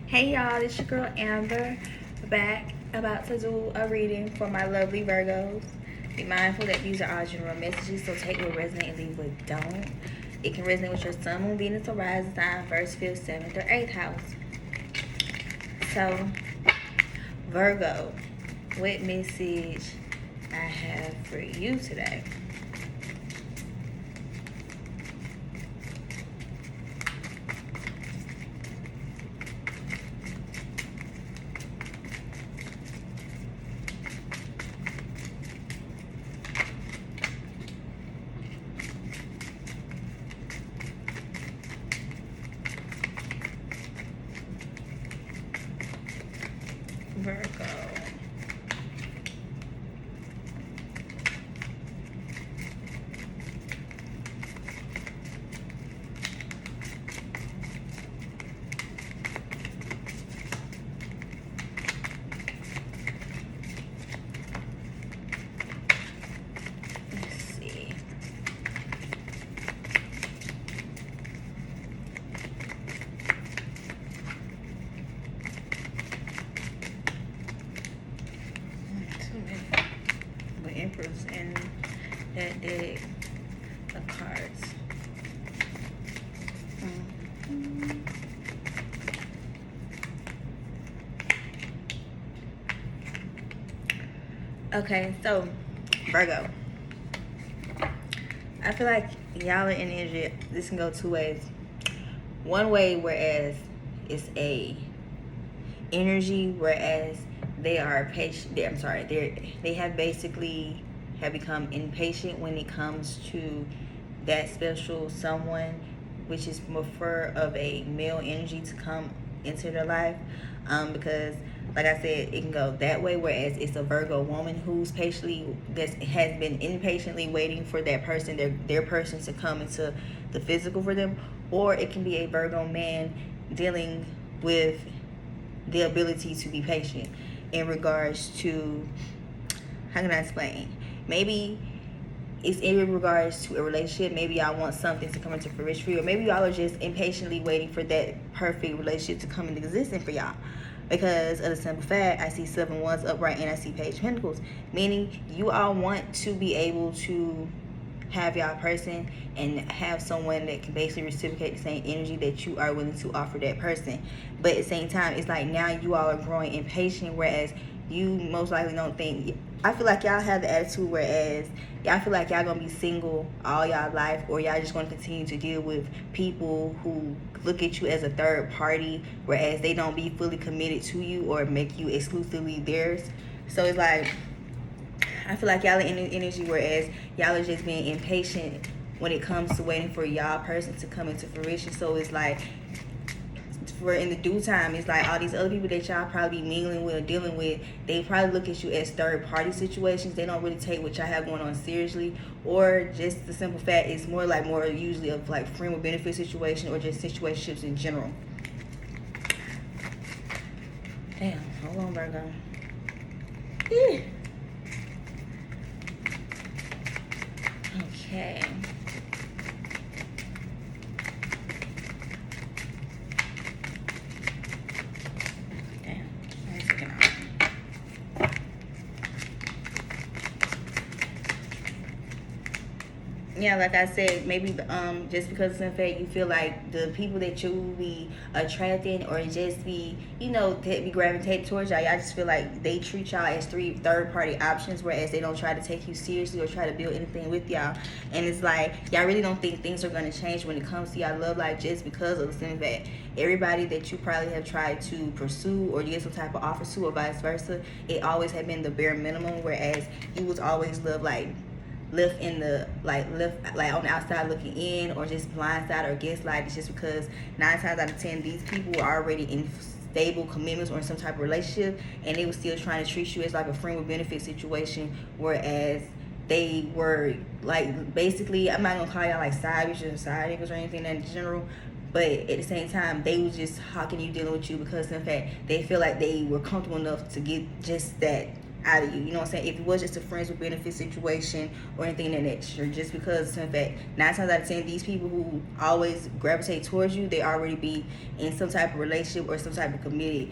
Hey y'all, it's your girl Amber back about to do a reading for my lovely Virgos. Be mindful that these are all general messages, so take what resonate and leave what don't. It can resonate with your sun, moon, Venus, or rising sign, first, fifth, seventh, or eighth house. So, Virgo, what message I have for you today? Virgo. Let's see. The Empress and that deck of cards. Okay, so Virgo, I feel like y'all are in energy. This can go two ways. One way, whereas it's a energy, whereas they are patient. They have basically have become impatient when it comes to that special someone, which is more of a male energy to come into their life, because like I said, it can go that way, whereas it's a Virgo woman who's has been impatiently waiting for that person, their person, to come into the physical for them. Or it can be a Virgo man dealing with the ability to be patient in regards to, how can I explain? Maybe it's in regards to a relationship. Maybe y'all want something to come into fruition for you, or maybe y'all are just impatiently waiting for that perfect relationship to come into existence for y'all. Because of the simple fact, I see 7 Wands upright and I see Page of Pentacles, meaning you all want to be able to have y'all person and have someone that can basically reciprocate the same energy that you are willing to offer that person. But at the same time, it's like now you all are growing impatient, whereas you most likely don't think. I feel like y'all have the attitude whereas y'all feel like y'all gonna be single all y'all life, or y'all just gonna continue to deal with people who look at you as a third party, whereas they don't be fully committed to you or make you exclusively theirs. So it's like, I feel like y'all are in energy, whereas y'all are just being impatient when it comes to waiting for y'all person to come into fruition. So it's like, for in the due time, it's like all these other people that y'all probably be mingling with or dealing with, they probably look at you as third party situations. They don't really take what y'all have going on seriously, or just the simple fact it's more usually of like friend with benefit situation, or just situationships in general. Damn, hold on, Virgo. Yeah. Okay. Yeah, like I said, maybe just because in fact you feel like the people that you be attracting or just be, that be gravitated towards y'all just feel like they treat y'all as third party options, whereas they don't try to take you seriously or try to build anything with y'all. And it's like y'all really don't think things are going to change when it comes to y'all love life, just because of the simple fact everybody that you probably have tried to pursue or get some type of offer to, or vice versa, it always had been the bare minimum, whereas you was always left on the outside looking in, or just blindside or gaslight. It's just because 9 times out of 10 these people are already in stable commitments or in some type of relationship, and they were still trying to treat you as like a friend with benefit situation, whereas they were like, basically, I'm not gonna call y'all like side bitches or side niggas or anything in general, but at the same time they was just hawking you, dealing with you because in fact they feel like they were comfortable enough to get just that out of you. You know what I'm saying? If it was just a friends with benefit situation or anything of that nature, just because in fact 9 times out of 10 these people who always gravitate towards you, they already be in some type of relationship or some type of committed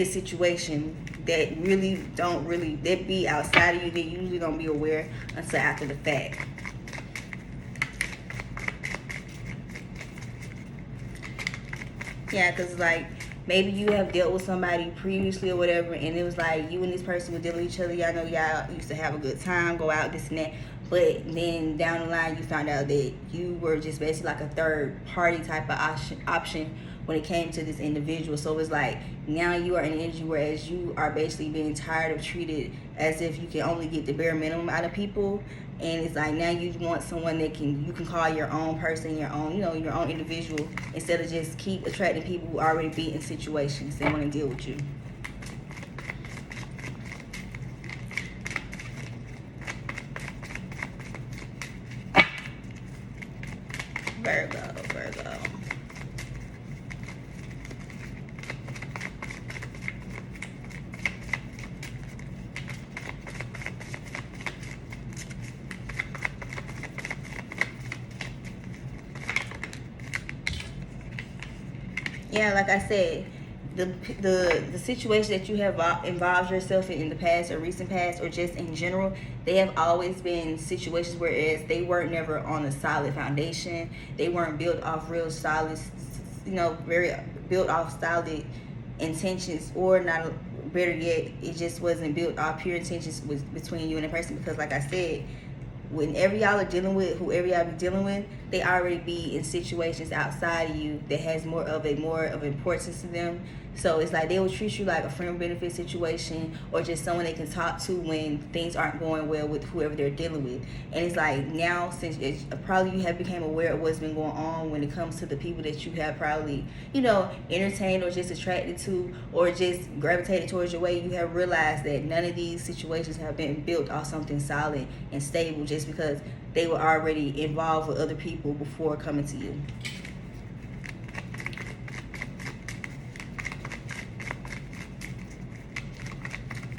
situation that really don't really that be outside of you. They usually don't be aware until after the fact. Yeah, because like maybe you have dealt with somebody previously or whatever, and it was like you and this person were dealing with each other. Y'all know y'all used to have a good time, go out, this and that. But then down the line, you found out that you were just basically like a third party type of option when it came to this individual. So it's like now you are in energy, whereas you are basically being tired of treated as if you can only get the bare minimum out of people. And it's like now you want someone that you can call your own person, your own, you know, your own individual, instead of just keep attracting people who already be in situations and want to deal with you. Virgo. Yeah, like I said, the situation that you have involved yourself in the past or recent past or just in general, they have always been situations whereas they weren't never on a solid foundation. They weren't built off real solid, you know, very built off solid intentions, or not better yet, it just wasn't built off pure intentions between you and the person. Because like I said, whenever y'all are dealing with whoever y'all be dealing with, they already be in situations outside of you that has more of importance to them. So it's like they will treat you like a friend benefit situation, or just someone they can talk to when things aren't going well with whoever they're dealing with. And it's like now, since probably you have become aware of what's been going on when it comes to the people that you have probably, you know, entertained or just attracted to or just gravitated towards your way, you have realized that none of these situations have been built off something solid and stable just because they were already involved with other people before coming to you.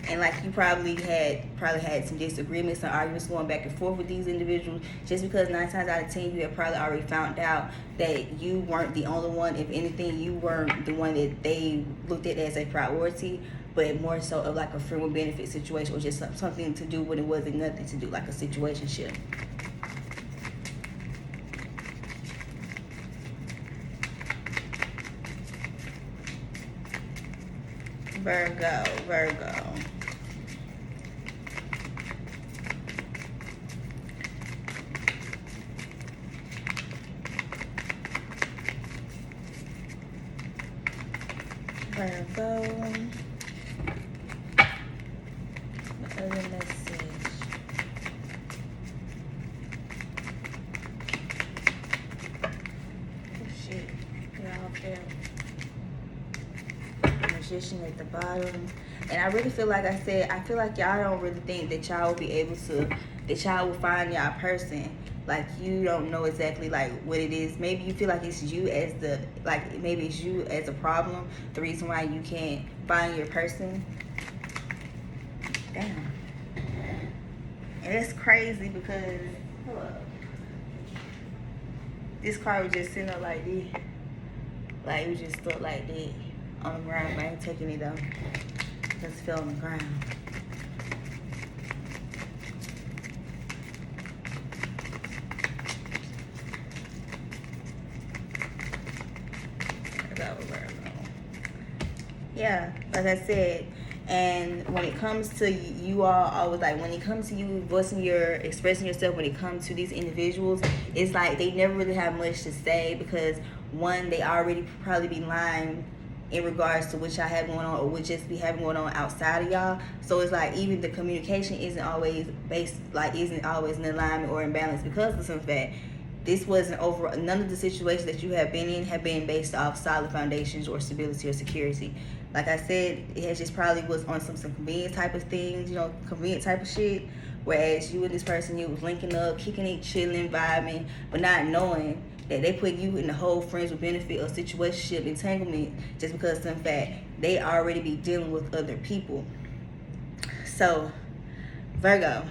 And like you probably had some disagreements and arguments going back and forth with these individuals, just because 9 times out of 10 you have probably already found out that you weren't the only one. If anything, you weren't the one that they looked at as a priority, but more so of like a friend with benefit situation, or just something to do when it wasn't nothing to do, like a situationship. Virgo. Virgo. What other message? Oh shit. Y'all feel Magician at the bottom. And I really feel like I said, I feel like y'all don't really think that y'all will be able to, that y'all will find y'all person. Like you don't know exactly like what it is. Maybe you feel like it's you as the, like maybe it's you as a problem, the reason why you can't find your person. Damn. And it's crazy because, hold up, this card was just sitting up like this. Like it was just stuck like that on the ground, but I ain't taking it though. Just fell on the ground. Yeah, like I said, and when it comes to you all, always like when it comes to you expressing yourself, when it comes to these individuals, it's like they never really have much to say because one, they already probably be lying in regards to what y'all have going on or what just be having going on outside of y'all. So it's like even the communication isn't always in alignment or in balance because of some fact. This wasn't over. None of the situations that you have been in have been based off solid foundations or stability or security. Like I said, it has just probably was on some convenient type of things, you know, convenient type of shit. Whereas you and this person, you was linking up, kicking it, chilling, vibing, but not knowing that they put you in the whole friends with benefit or situationship entanglement just because in fact they already be dealing with other people. So Virgo,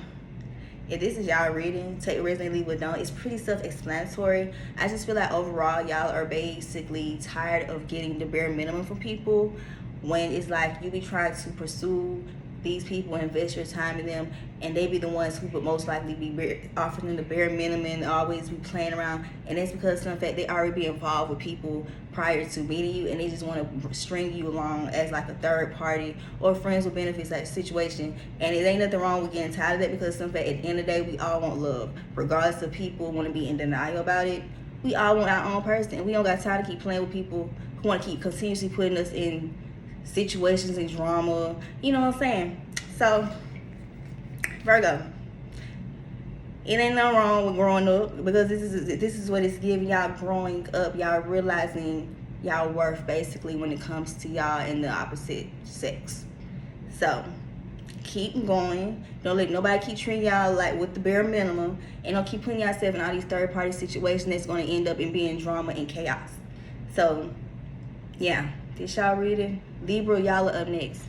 if this is y'all reading, take it resonate, leave it don't. It's pretty self-explanatory. I just feel like overall y'all are basically tired of getting the bare minimum from people, when it's like you be trying to pursue these people and invest your time in them, and they be the ones who would most likely be offering them the bare minimum and always be playing around. And that's because in fact they already be involved with people prior to meeting you, and they just want to string you along as like a third party or friends with benefits like situation. And it ain't nothing wrong with getting tired of that, because in fact at the end of the day we all want love, regardless of people want to be in denial about it. We all want our own person, and we don't got time to keep playing with people who want to keep continuously putting us in situations and drama, you know what I'm saying? So Virgo, it ain't nothing wrong with growing up, because this is what it's giving y'all. Growing up, y'all realizing y'all worth basically when it comes to y'all and the opposite sex. So keep going. Don't let nobody keep treating y'all like with the bare minimum, and don't keep putting yourself in all these third party situations that's going to end up in being drama and chaos. So yeah, this y'all reading. Libra, y'all are up next.